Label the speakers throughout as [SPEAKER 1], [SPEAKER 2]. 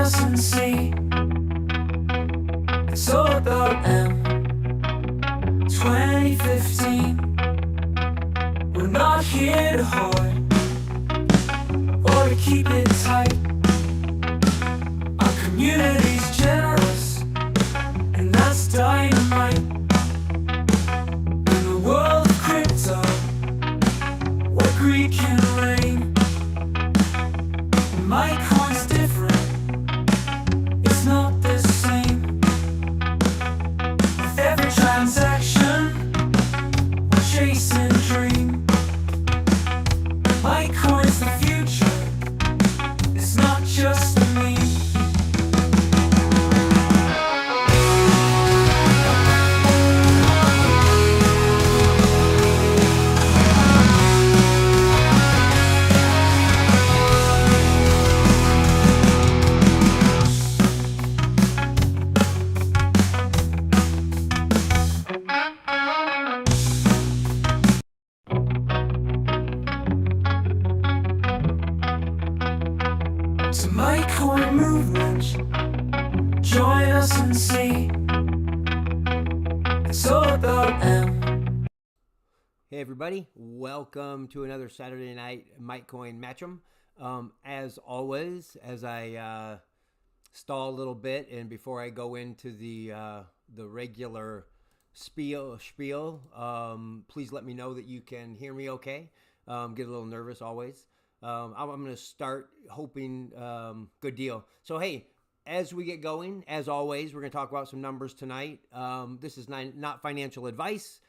[SPEAKER 1] us and see. It's all about M. 2015. We're not here to hoard or to keep it tight. Our community's generous, and that's dynamite. In the world of crypto, where greed can reign, Mitecoin's different, it's not the same. With every transaction, we're chasing a dream. Mitecoin's the future, it's not just a meme. To Mitecoin movement, join us and see. It's all about M.
[SPEAKER 2] Hey everybody, welcome to another Saturday night Mitecoin Match'em. As always, as I stall a little bit and before I go into the regular spiel, please let me know that you can hear me okay. Get a little nervous always. I'm going to start hoping good deal. So hey, as we get going, as always, we're going to talk about some numbers tonight. This is not financial advice.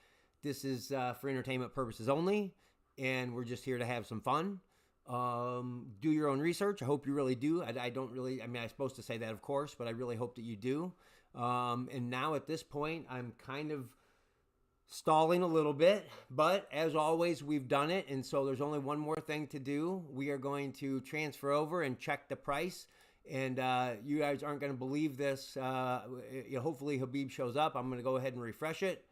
[SPEAKER 2] This is for entertainment purposes only, and we're just here to have some fun. Do your own research. I hope you really do. I don't really, I mean, I'm supposed to say that, of course, but I really hope that you do. And now at this point, I'm kind of stalling a little bit, but as always, we've done it. And so there's only one more thing to do. We are going to transfer over and check the price. And you guys aren't going to believe this. Hopefully Habib shows up. I'm going to go ahead and refresh it.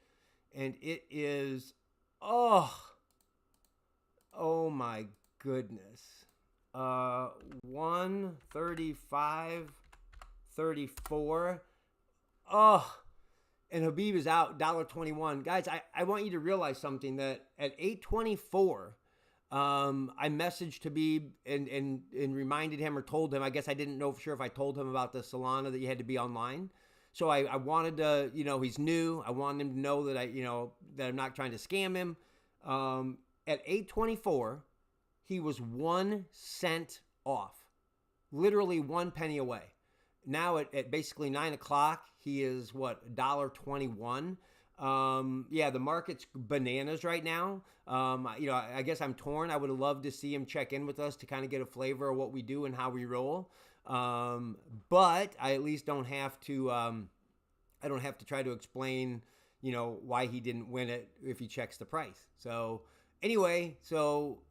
[SPEAKER 2] And it is, oh my goodness. 135.34. And Habib is out, $1.21. Guys, I want you to realize something, that at 8:24, I messaged Habib and reminded him or told him, I guess I didn't know for sure if I told him about the Solana that you had to be online. So I wanted to, he's new. I wanted him to know that that I'm not trying to scam him. At 8:24, he was 1 cent off, literally 1 penny away. Now at basically 9 o'clock, he is what, $1.21. Yeah, the market's bananas right now. I guess I'm torn. I would have loved to see him check in with us to kind of get a flavor of what we do and how we roll. But I at least don't have to. I don't have to try to explain, why he didn't win it if he checks the price. So anyway,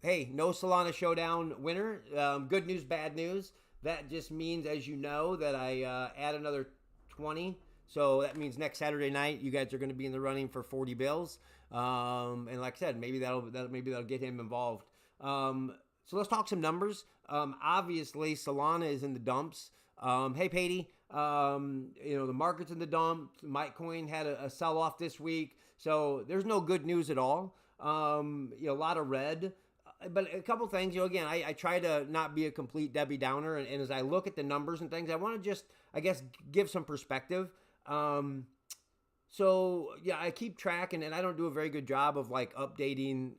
[SPEAKER 2] hey, no Solana Showdown winner. Good news, bad news. That just means, as you know, that I add another 20. So that means next Saturday night, you guys are going to be in the running for 40 bills. And like I said, maybe that'll get him involved. So let's talk some numbers. Obviously, Solana is in the dumps. Hey, Patty, the market's in the dumps. Mitecoin had a sell-off this week. So there's no good news at all. A lot of red. But a couple things, again, I try to not be a complete Debbie Downer. And as I look at the numbers and things, I want to just, I guess, give some perspective. So yeah, I keep track and I don't do a very good job of like updating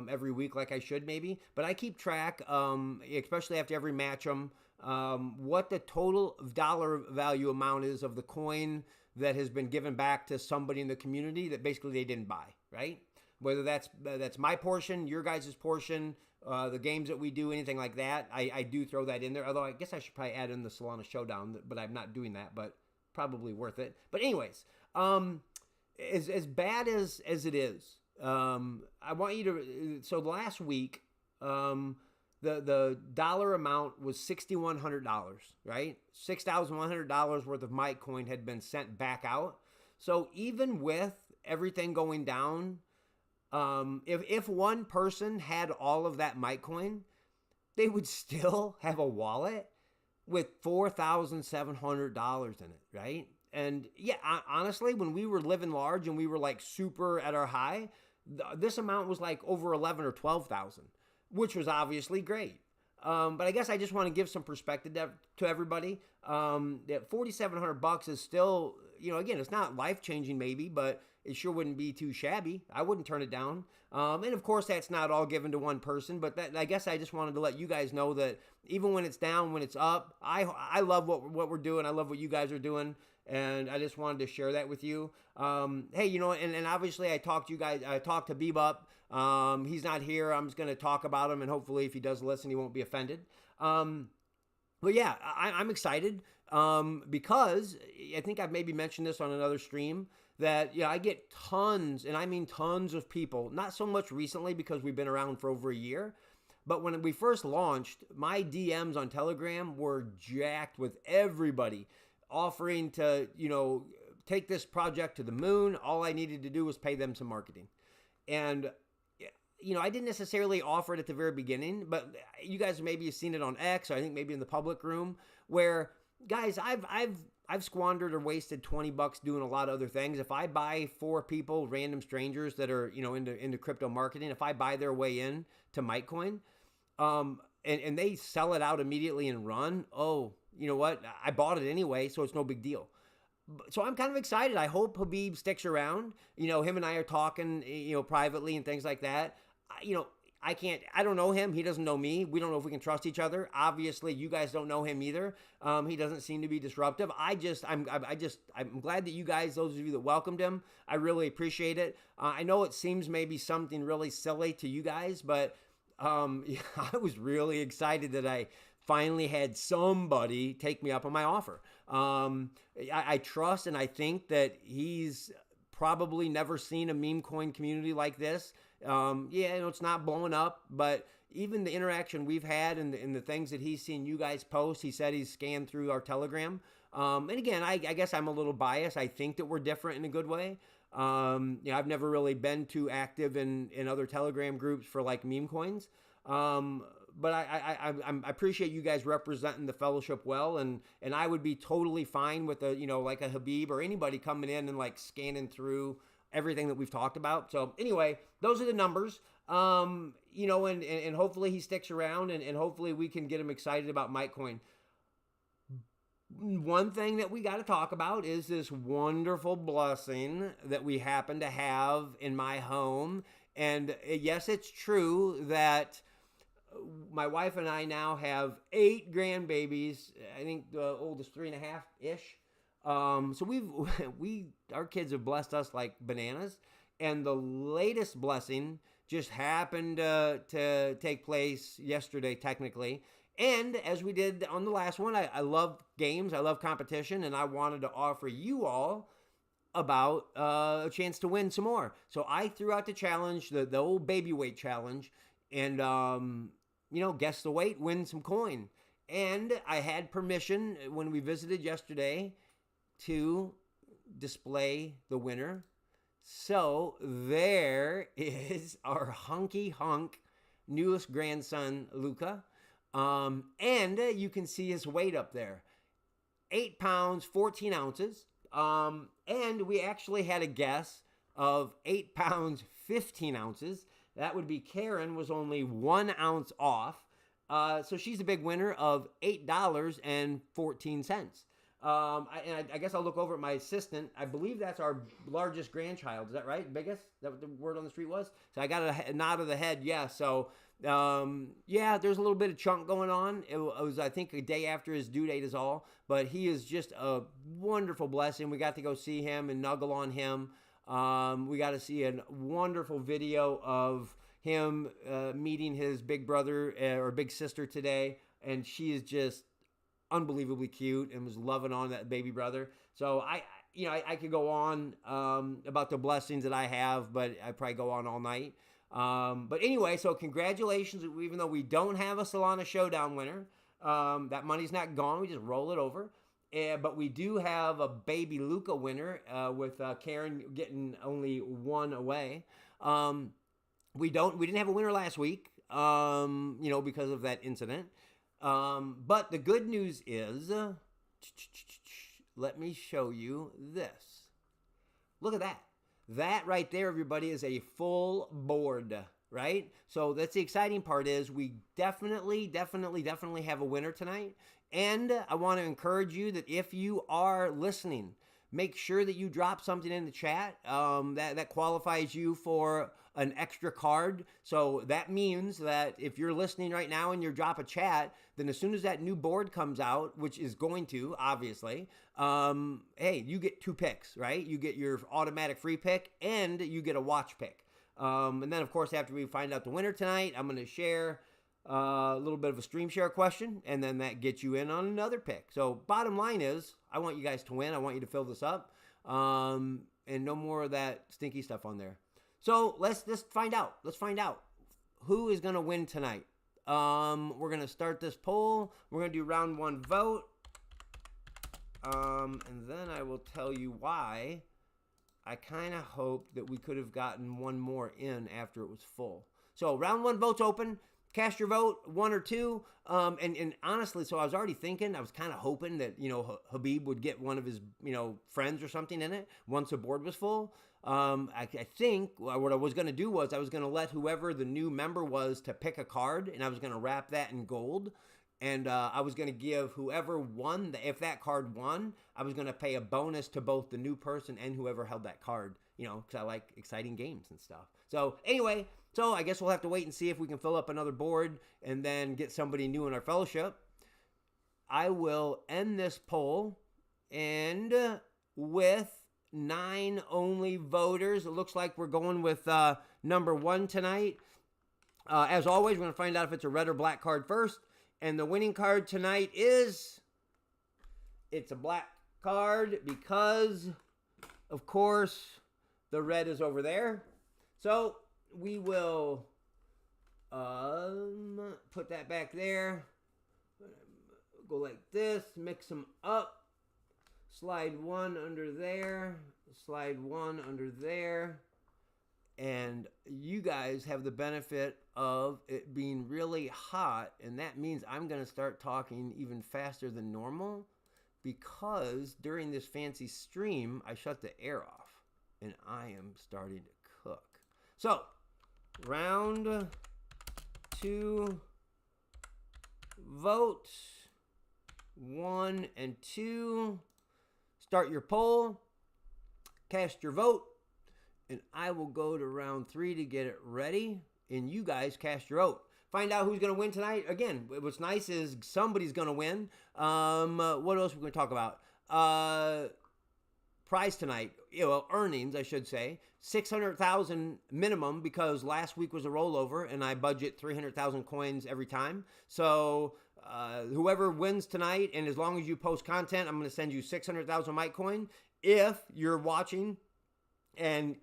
[SPEAKER 2] every week like I should maybe, but I keep track, especially after every match what the total dollar value amount is of the coin that has been given back to somebody in the community that basically they didn't buy, right? Whether that's my portion, your guys' portion, the games that we do, anything like that, I do throw that in there. Although I guess I should probably add in the Solana Showdown, but I'm not doing that, but probably worth it. But anyways, as bad as it is, I want you to, so last week, the dollar amount was $6,100, right? $6,100 worth of Mitecoin had been sent back out. So even with everything going down, if one person had all of that Mitecoin, they would still have a wallet with $4,700 in it, right? And yeah, honestly, when we were living large and we were like super at our high, this amount was like over 11 or 12,000, which was obviously great. But I guess I just want to give some perspective to everybody. That $4,700 is still, again, it's not life changing maybe, but it sure wouldn't be too shabby. I wouldn't turn it down. And of course, that's not all given to one person, but I guess I just wanted to let you guys know that even when it's down, when it's up, I love what we're doing. I love what you guys are doing. And I just wanted to share that with you. Hey, and obviously I talked to you guys. I talked to Bebop. He's not here. I'm just going to talk about him, and hopefully, if he does listen, he won't be offended. But yeah, I'm excited because I think I've maybe mentioned this on another stream that I get tons, and I mean tons of people. Not so much recently because we've been around for over a year. But when we first launched, my DMs on Telegram were jacked with everybody offering to, take this project to the moon. All I needed to do was pay them some marketing. And, I didn't necessarily offer it at the very beginning, but you guys maybe have seen it on X, or I think maybe in the public room, where, guys, I've squandered or wasted $20 doing a lot of other things. If I buy 4 people, random strangers that are, into crypto marketing, if I buy their way in to Mitecoin, and they sell it out immediately and run, oh, you know what? I bought it anyway, so it's no big deal. So I'm kind of excited. I hope Habib sticks around. Him and I are talking, privately and things like that. I don't know him. He doesn't know me. We don't know if we can trust each other. Obviously, you guys don't know him either. He doesn't seem to be disruptive. I'm glad that you guys, those of you that welcomed him, I really appreciate it. I know it seems maybe something really silly to you guys, but I was really excited that I finally had somebody take me up on my offer. I trust and I think that he's probably never seen a meme coin community like this. It's not blowing up, but even the interaction we've had and the things that he's seen you guys post, he said he's scanned through our Telegram. And again, I guess I'm a little biased. I think that we're different in a good way. I've never really been too active in other Telegram groups for like meme coins. But I appreciate you guys representing the fellowship well, and I would be totally fine with like a Habib or anybody coming in and like scanning through everything that we've talked about. So anyway, those are the numbers. And hopefully he sticks around, and hopefully we can get him excited about Mitecoin. One thing that we got to talk about is this wonderful blessing that we happen to have in my home. And yes, it's true that my wife and I now have 8 grandbabies. I think the oldest 3.5-ish. So our kids have blessed us like bananas. And the latest blessing just happened to take place yesterday, technically. And as we did on the last one, I love games, I love competition, and I wanted to offer you all about a chance to win some more. So I threw out the challenge, the old baby weight challenge, and guess the weight, win some coin. And I had permission when we visited yesterday to display the winner. So there is our hunky hunk newest grandson, Luca. And you can see his weight up there. 8 pounds, 14 ounces. And we actually had a guess of 8 pounds, 15 ounces. That would be Karen, was only 1 ounce off. So she's a big winner of $8.14. I guess I'll look over at my assistant. I believe that's our largest grandchild. Is that right? Biggest? Is that what the word on the street was? So I got a nod of the head. Yeah. So, there's a little bit of chunk going on. It was, I think, a day after his due date is all. But he is just a wonderful blessing. We got to go see him and snuggle on him. We got to see a wonderful video of him meeting his big brother or big sister today. And she is just unbelievably cute and was loving on that baby brother. So I could go on about the blessings that I have, but I'd probably go on all night. But anyway, so congratulations. Even though we don't have a Solana Showdown winner, that money's not gone. We just roll it over. But we do have a baby Luca winner with Karen getting only 1 away. We didn't have a winner last week, because of that incident. But the good news is, let me show you this. Look at that. That right there, everybody, is a full board, right? So that's the exciting part is we definitely have a winner tonight. And I want to encourage you that if you are listening, make sure that you drop something in the chat that qualifies you for an extra card. So that means that if you're listening right now and you drop a chat, then as soon as that new board comes out, which is going to, obviously, hey, you get 2 picks, right? You get your automatic free pick and you get a watch pick. And then, of course, after we find out the winner tonight, I'm going to share a little bit of a stream share question, and then that gets you in on another pick. So bottom line is, I want you guys to win. I want you to fill this up, and no more of that stinky stuff on there. So let's just find out. Let's find out who is going to win tonight. We're going to start this poll. We're going to do round 1 vote, and then I will tell you why I kind of hoped that we could have gotten one more in after it was full. So round 1 votes open. Cast your vote, 1 or 2. And honestly, so I was already thinking, I was kind of hoping that, Habib would get one of his, friends or something in it once the board was full. I think what I was going to do was I was going to let whoever the new member was to pick a card, and I was going to wrap that in gold. And I was going to give whoever won, if that card won, I was going to pay a bonus to both the new person and whoever held that card, because I like exciting games and stuff. So anyway, so I guess we'll have to wait and see if we can fill up another board and then get somebody new in our fellowship. I will end this poll, and with 9 only voters, it looks like we're going with number 1 tonight. As always, we're going to find out if it's a red or black card first. And the winning card tonight is, it's a black card because, of course, the red is over there. So we will put that back there. Go like this, mix them up. Slide 1 under there, slide 1 under there. And you guys have the benefit of it being really hot, and that means I'm going to start talking even faster than normal because during this fancy stream, I shut the air off, and I am starting to cook. So, round 2 vote, 1 and 2. Start your poll, cast your vote. And I will go to round 3 to get it ready. And you guys cast your vote. Find out who's going to win tonight. Again, what's nice is somebody's going to win. What else are we going to talk about? Prize tonight. Earnings, I should say. 600,000 minimum because last week was a rollover. And I budget 300,000 coins every time. So whoever wins tonight, and as long as you post content, I'm going to send you 600,000 Mitecoin. If you're watching and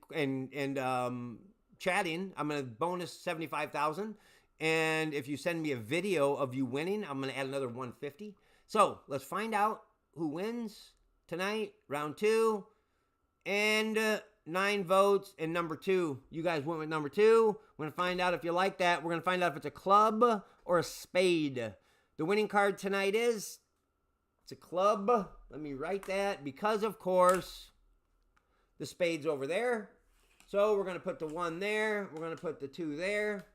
[SPEAKER 2] chatting, I'm going to bonus 75,000. And if you send me a video of you winning, I'm going to add another 150. So let's find out who wins tonight, round 2, and 9 votes. And number 2, you guys went with number 2. We're going to find out if you like that. We're going to find out if it's a club or a spade. The winning card tonight is, it's a club. Let me write that because, of course, the spade's over there. So we're going to put the 1 there. We're going to put the 2 there.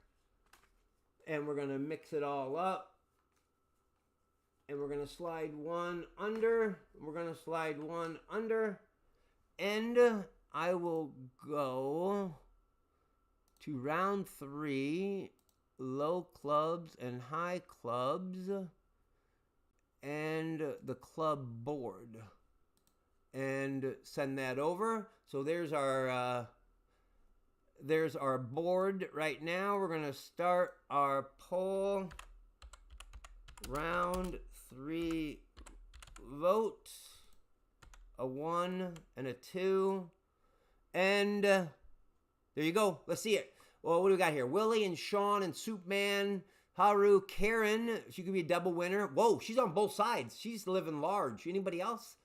[SPEAKER 2] And we're going to mix it all up. And we're going to slide 1 under. We're going to slide 1 under. And I will go to round 3. Low clubs and high clubs. And the club board. And send that over. So there's our board right now. We're going to start our poll. Round 3 vote. A 1 and a 2. And there you go. Let's see it. Well, what do we got here? Willie and Sean and Soupman. Haru, Karen. She could be a double winner. Whoa, she's on both sides. She's living large. Anybody else?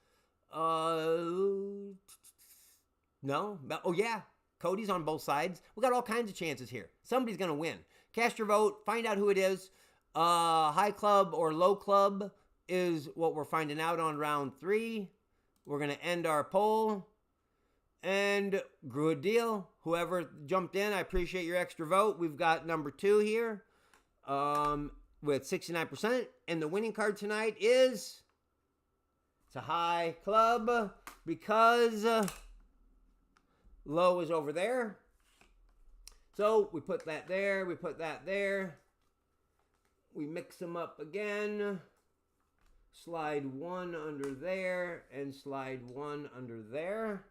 [SPEAKER 2] No. Oh, yeah. Cody's on both sides. We got all kinds of chances here. Somebody's going to win. Cast your vote. Find out who it is. High club or low club is what we're finding out on round 3. We're going to end our poll. And good deal. Whoever jumped in, I appreciate your extra vote. We've got number 2 here with 69%. And the winning card tonight is... It's a high club because low is over there. So we put that there. We put that there. We mix them up again. Slide 1 under there and slide 1 under there.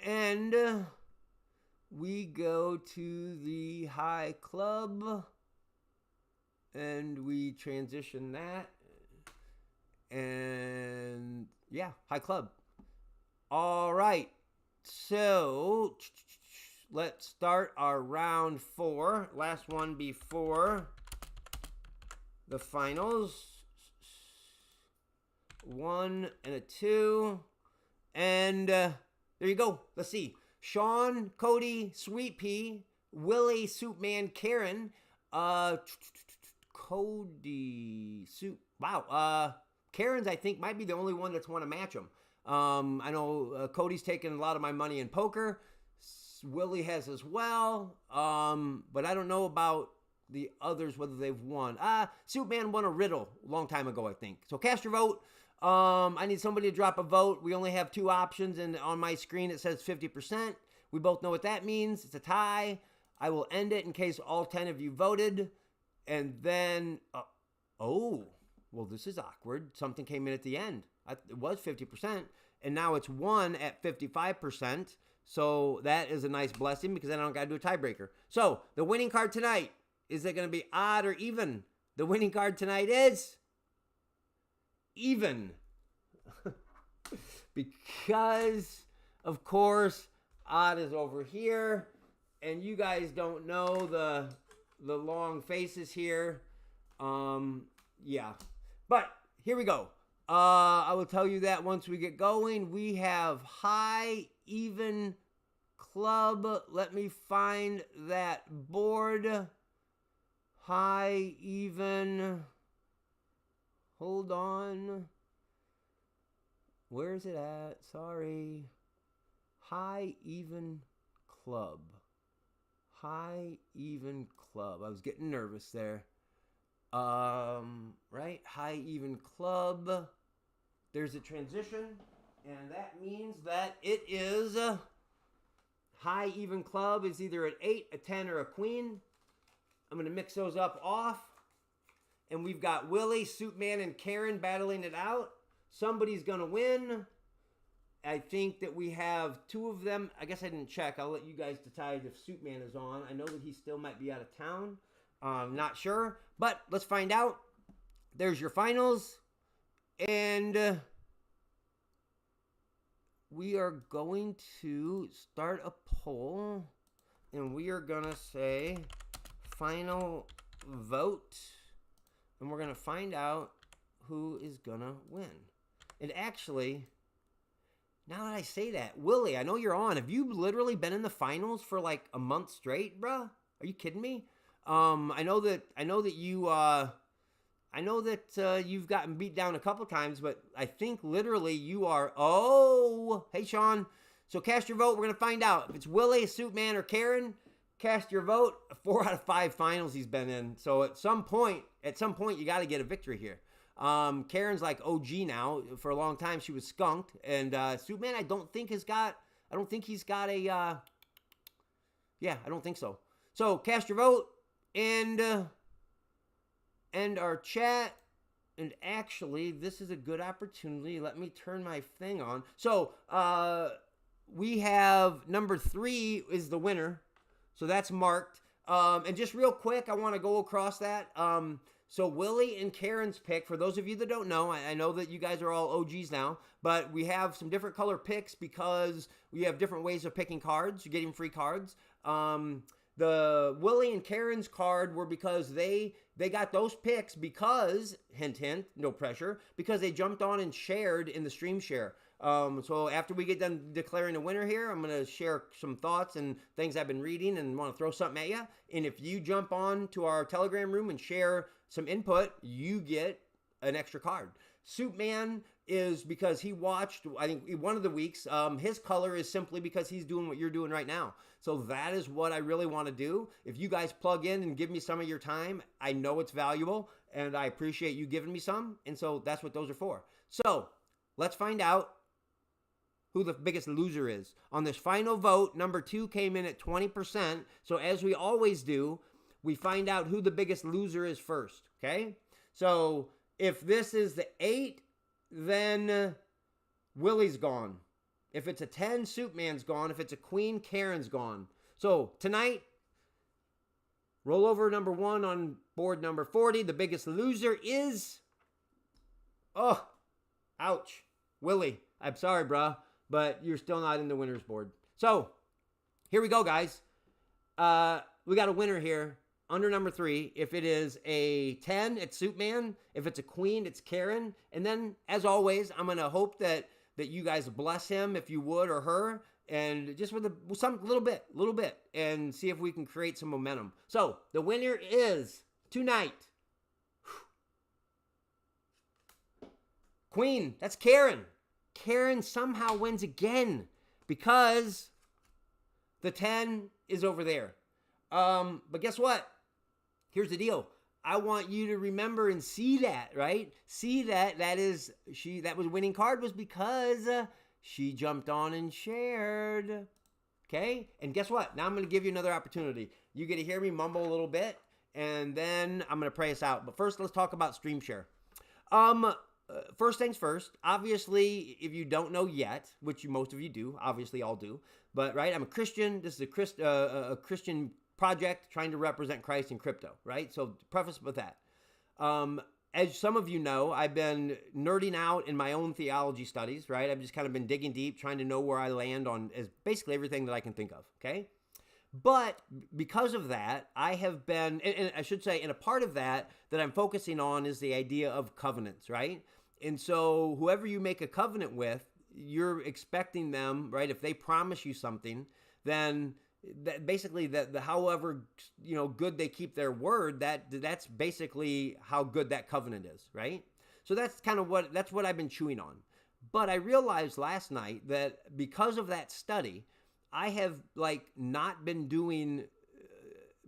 [SPEAKER 2] And we go to the high club and we transition that. And yeah, high club. All right. So let's start our round 4. Last one before the finals. 1 and a 2. And there you go. Let's see. Sean, Cody, Sweet Pea, Willie, Soupman, Karen, Cody, Soup. Wow. Karen's, I think, might be the only one that's want to match them. I know Cody's taken a lot of my money in poker. Willie has as well. But I don't know about the others, whether they've won. Soupman won a riddle a long time ago, I think. So cast your vote. I need somebody to drop a vote. We only have 2 options, and on my screen it says 50%. We both know what that means. It's a tie. I will end it in case all 10 of you voted. And then, well, this is awkward. Something came in at the end. It was 50%, and now it's 1 at 55%. So that is a nice blessing because then I don't got to do a tiebreaker. So the winning card tonight, is it going to be odd or even? The winning card tonight is even. Because, of course, odd is over here, and you guys don't know the long faces here. Yeah. But here we go. I will tell you that once we get going. We have high, even, club. Let me find that board. High, even. Hold on. Where's it at? Sorry. High, even, club. High, even, club. I was getting nervous there. Right? High, even, club. There's a transition, and that means that it is high, even, club is either an 8, a 10, or a queen. I'm going to mix those up off. And we've got Willie, Soupman, and Karen battling it out. Somebody's going to win. I think that we have 2 of them. I guess I didn't check. I'll let you guys decide if Soupman is on. I know that he still might be out of town. Not sure. But let's find out. There's your finals. And we are going to start a poll. And we are going to say final vote. And we're going to find out who is going to win. And actually, now that I say that, Willie, I know you're on. Have you literally been in the finals for like a month straight, bruh? Are you kidding me? I know that you've gotten beat down a couple times, but I think literally you are. Oh, hey, Sean. So cast your vote. We're going to find out if it's Willie, Soupman, or Karen. Cast your vote. 4 out of 5 finals he's been in. So at some point, you got to get a victory here. Karen's like OG now. For a long time, she was skunked. And Soupman, I don't think he's got a, yeah, I don't think so. So cast your vote and end our chat. And actually, this is a good opportunity. Let me turn my thing on. So we have number 3 is the winner. So that's marked. And just real quick, I want to go across that. So Willie and Karen's pick, for those of you that don't know, I know that you guys are all OGs now, but we have some different color picks because we have different ways of picking cards. You're getting free cards. The Willie and Karen's card were because they got those picks because, hint, hint, no pressure, because they jumped on and shared in the stream share. So after we get done declaring a winner here, I'm going to share some thoughts and things I've been reading and want to throw something at you. And if you jump on to our Telegram room and share some input, you get an extra card. Superman is because he watched, I think, one of the weeks. His color is simply because he's doing what you're doing right now. So that is what I really want to do. If you guys plug in and give me some of your time, I know it's valuable, and I appreciate you giving me some. And so that's what those are for. So let's find out who the biggest loser is. On this final vote, number 2 came in at 20%. So as we always do, we find out who the biggest loser is first, okay? So if this is the 8, then Willie's gone. If it's a 10, Superman's gone. If it's a queen, Karen's gone. So tonight, rollover number 1 on board number 40. The biggest loser is, oh, ouch, Willie. I'm sorry, bruh, but you're still not in the winner's board. So here we go, guys. We got a winner here. Under number 3, if it is a 10, it's Superman. If it's a queen, it's Karen. And then, as always, I'm going to hope that you guys bless him, if you would, or her, and just with some little bit, and see if we can create some momentum. So, the winner is, tonight, Queen. That's Karen. Karen somehow wins again because the 10 is over there. But guess what? Here's the deal. I want you to remember and see that, right? See that that was winning card was because she jumped on and shared. Okay? And guess what? Now I'm going to give you another opportunity. You get to hear me mumble a little bit, and then I'm going to pray us out. But first, let's talk about stream share. First things first, obviously, if you don't know yet, which most of you do, obviously all do, but right, I'm a Christian. This is a Christian project trying to represent Christ in crypto, right? So preface with that. As some of you know, I've been nerding out in my own theology studies, right? I've just kind of been digging deep, trying to know where I land on as basically everything that I can think of, okay? But because of that, I have been, and I should say, and a part of that I'm focusing on is the idea of covenants, right? And so whoever you make a covenant with, you're expecting them, right? If they promise you something, then that basically the however good they keep their word, that's basically how good that covenant is, right? So that's kind of what I've been chewing on. But I realized last night that because of that study, I have not been doing.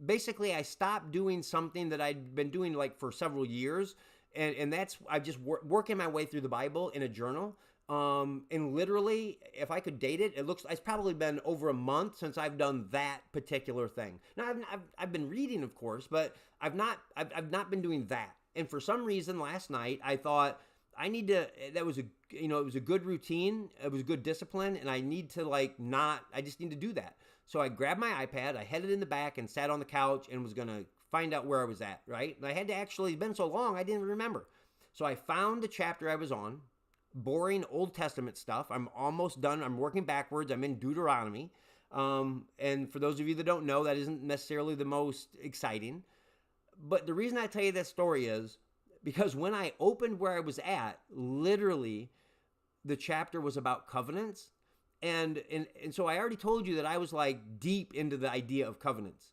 [SPEAKER 2] Basically, I stopped doing something that I'd been doing for several years, and that's I'm just working my way through the Bible in a journal. And literally, if I could date it, it's probably been over a month since I've done that particular thing. Now, I've been reading, of course, but I've not been doing that. And for some reason, last night I thought I need to. That was it was a good routine. It was good discipline, and I need to I just need to do that. So I grabbed my iPad, I headed in the back, and sat on the couch and was gonna find out where I was at. Right, and I had to actually. It's been so long, I didn't remember. So I found the chapter I was on. Boring Old Testament stuff. I'm almost done. I'm working backwards. I'm in Deuteronomy. And for those of you that don't know, that isn't necessarily the most exciting. But the reason I tell you that story is because when I opened where I was at, literally the chapter was about covenants. And so I already told you that I was deep into the idea of covenants.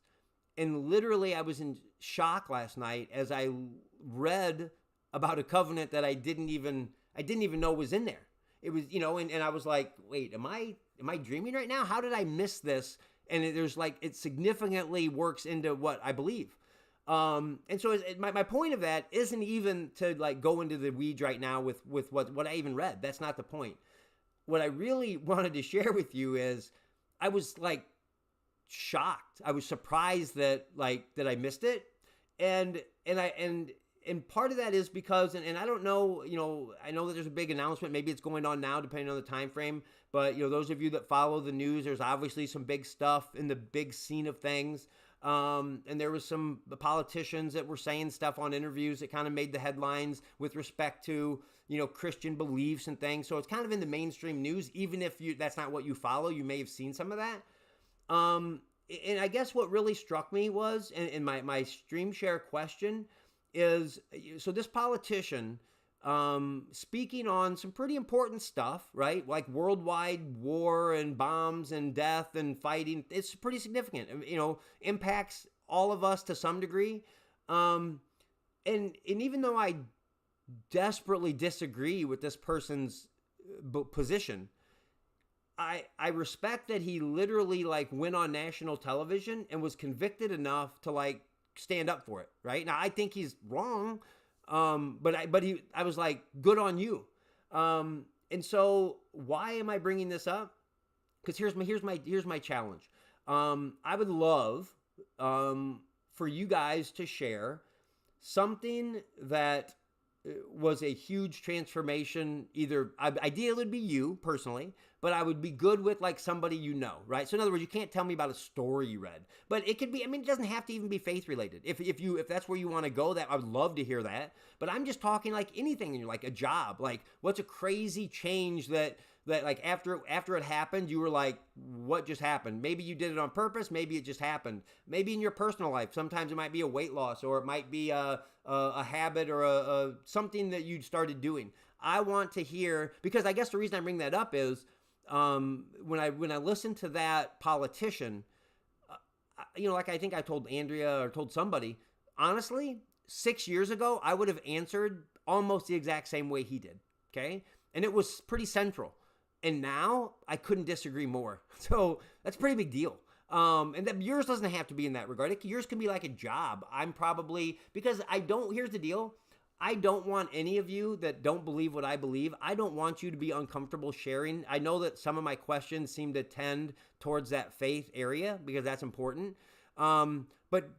[SPEAKER 2] And literally I was in shock last night as I read about a covenant that I didn't even know was in there. It was, and I was like, wait, am I dreaming right now? How did I miss this? And it significantly works into what I believe. And so my point of that isn't even to go into the weeds right now with what I even read. That's not the point. What I really wanted to share with you is I was shocked. I was surprised that I missed it. And part of that is because, and I don't know, I know that there's a big announcement. Maybe it's going on now, depending on the time frame. But, those of you that follow the news, there's obviously some big stuff in the big scene of things. And there was some politicians that were saying stuff on interviews that kind of made the headlines with respect to, Christian beliefs and things. So it's kind of in the mainstream news, even if that's not what you follow. You may have seen some of that. And I guess what really struck me was, and my stream share question is, so this politician speaking on some pretty important stuff, right? Like worldwide war and bombs and death and fighting. It's pretty significant, impacts all of us to some degree. And even though I desperately disagree with this person's position, I respect that he literally like went on national television and was convicted enough to like stand up for it, right? Now I think he's wrong, I was like, good on you. And so why am I bringing this up? Because here's my challenge. I would love for you guys to share something that was a huge transformation. Either ideally it would be you personally, but I would be good with like somebody you know, right? So in other words, you can't tell me about a story you read, but it could be. I mean, it doesn't have to even be faith related. If that's where you want to go, that I would love to hear that. But I'm just talking like anything in your, like a job, like what's a crazy change that like after it happened, you were like, what just happened? Maybe you did it on purpose. Maybe it just happened. Maybe in your personal life, sometimes it might be a weight loss, or it might be a habit, or a something that you started doing. I want to hear, because I guess the reason I bring that up is when I listen to that politician, like I think I told Andrea or told somebody, honestly, 6 years ago, I would have answered almost the exact same way he did. Okay. And it was pretty central. And now I couldn't disagree more. So that's a pretty big deal. And that yours doesn't have to be in that regard. Yours can be like a job. I'm probably, because here's the deal. I don't want any of you that don't believe what I believe. I don't want you to be uncomfortable sharing. I know that some of my questions seem to tend towards that faith area because that's important. But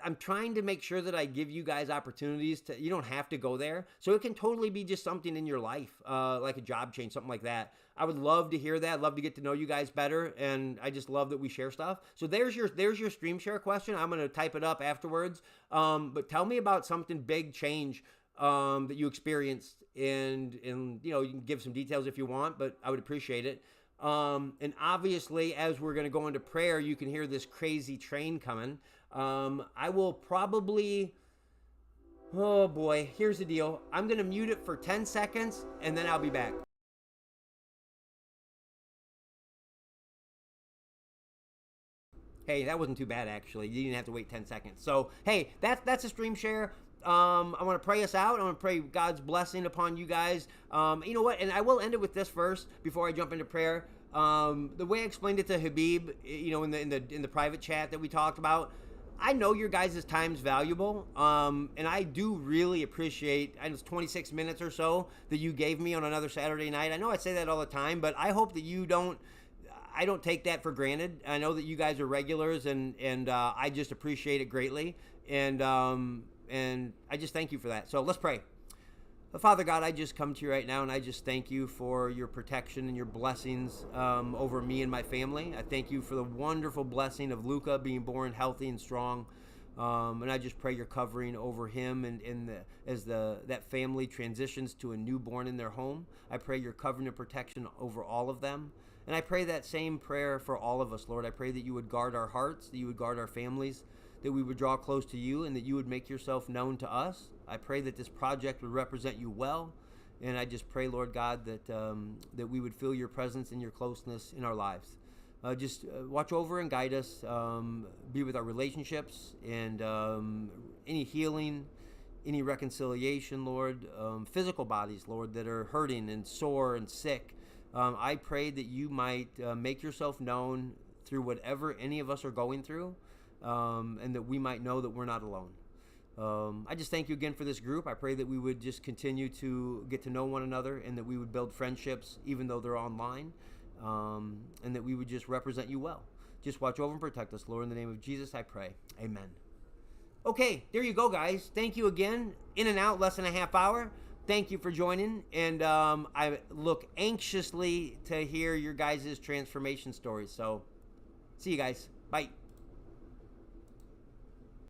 [SPEAKER 2] I'm trying to make sure that I give you guys opportunities you don't have to go there. So it can totally be just something in your life, like a job change, something like that. I would love to hear that. I'd love to get to know you guys better. And I just love that we share stuff. So there's your stream share question. I'm going to type it up afterwards. But tell me about something big change that you experienced, and you can give some details if you want, but I would appreciate it. And obviously, as we're going to go into prayer, you can hear this crazy train coming. I will probably, oh boy, here's the deal. I'm going to mute it for 10 seconds and then I'll be back. Hey, that wasn't too bad, actually. You didn't have to wait 10 seconds. So, hey, that's a stream share. I want to pray us out. I want to pray God's blessing upon you guys. You know what? And I will end it with this verse before I jump into prayer. The way I explained it to Habib, in the private chat that we talked about, I know your guys' time's valuable, and I do really appreciate, I know it's 26 minutes or so that you gave me on another Saturday night. I know I say that all the time, but I hope that I don't take that for granted. I know that you guys are regulars, and I just appreciate it greatly, and I just thank you for that. So let's pray. Father God, I just come to you right now, and I just thank you for your protection and your blessings over me and my family. I thank you for the wonderful blessing of Luca being born healthy and strong. And I just pray your covering over him as that family transitions to a newborn in their home. I pray your covering and protection over all of them. And I pray that same prayer for all of us, Lord. I pray that you would guard our hearts, that you would guard our families, that we would draw close to you, and that you would make yourself known to us. I pray that this project would represent you well. And I just pray, Lord God, that we would feel your presence and your closeness in our lives. Just watch over and guide us, be with our relationships, and any healing, any reconciliation, Lord, physical bodies, Lord, that are hurting and sore and sick. I pray that you might make yourself known through whatever any of us are going through, and that we might know that we're not alone. I just thank you again for this group. I pray that we would just continue to get to know one another, and that we would build friendships even though they're online, and that we would just represent you well. Just watch over and protect us, Lord. In the name of Jesus, I pray. Amen. Okay, there you go, guys. Thank you again. In and out, less than a half hour. Thank you for joining, and I look anxiously to hear your guys' transformation stories. So, see you guys. Bye.